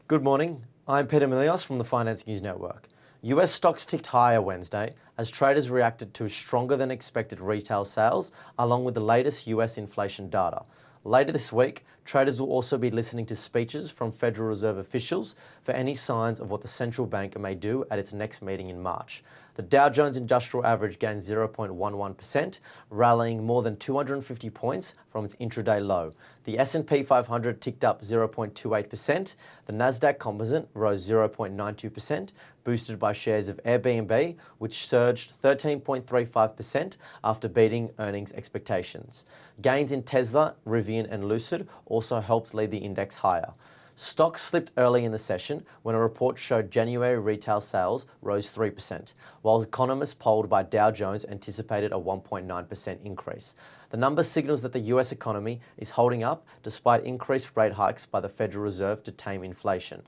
Good morning, I'm Peter Milios from the Finance News Network. US stocks ticked higher Wednesday as traders reacted to stronger than expected retail sales along with the latest US inflation data. Later this week, traders will also be listening to speeches from Federal Reserve officials for any signs of what the central bank may do at its next meeting in March. The Dow Jones Industrial Average gained 0.11%, rallying more than 250 points from its intraday low. The S&P 500 ticked up 0.28%. The Nasdaq Composite rose 0.92%, boosted by shares of Airbnb, which surged 13.35% after beating earnings expectations. Gains in Tesla, Rivian and Lucid also helped lead the index higher. Stocks slipped early in the session when a report showed January retail sales rose 3%, while economists polled by Dow Jones anticipated a 1.9% increase. The number signals that the US economy is holding up despite increased rate hikes by the Federal Reserve to tame inflation.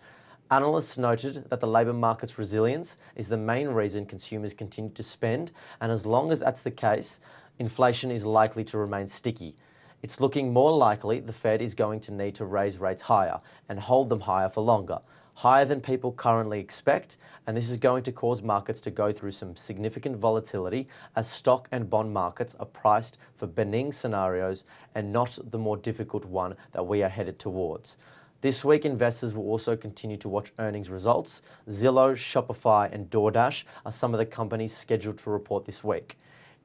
Analysts noted that the labour market's resilience is the main reason consumers continue to spend, and as long as that's the case, inflation is likely to remain sticky. It's looking more likely the Fed is going to need to raise rates higher and hold them higher for longer, higher than people currently expect, and this is going to cause markets to go through some significant volatility as stock and bond markets are priced for benign scenarios and not the more difficult one that we are headed towards. This week, investors will also continue to watch earnings results. Zillow, Shopify and DoorDash are some of the companies scheduled to report this week.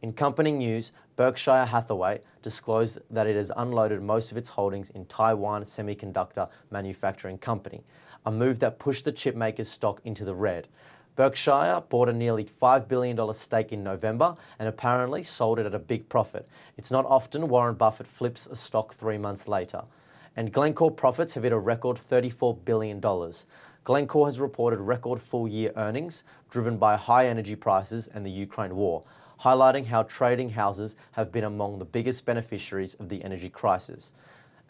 In company news, Berkshire Hathaway disclosed that it has unloaded most of its holdings in Taiwan Semiconductor Manufacturing Company, a move that pushed the chipmaker's stock into the red. Berkshire bought a nearly $5 billion stake in November and apparently sold it at a big profit. It's not often Warren Buffett flips a stock 3 months later. And Glencore profits have hit a record $34 billion. Glencore has reported record full-year earnings driven by high energy prices and the Ukraine war, highlighting how trading houses have been among the biggest beneficiaries of the energy crisis.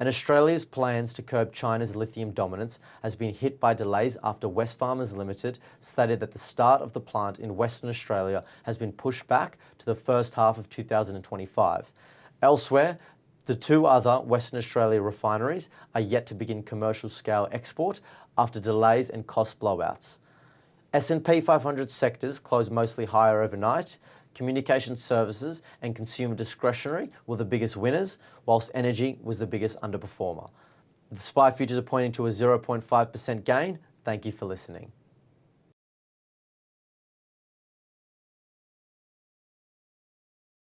And Australia's plans to curb China's lithium dominance has been hit by delays after Wesfarmers Limited stated that the start of the plant in Western Australia has been pushed back to the first half of 2025. Elsewhere, the 2 other Western Australia refineries are yet to begin commercial scale export after delays and cost blowouts. S&P 500 sectors closed mostly higher overnight. Communication services and consumer discretionary were the biggest winners, whilst energy was the biggest underperformer. The SPI futures are pointing to a 0.5% gain. Thank you for listening.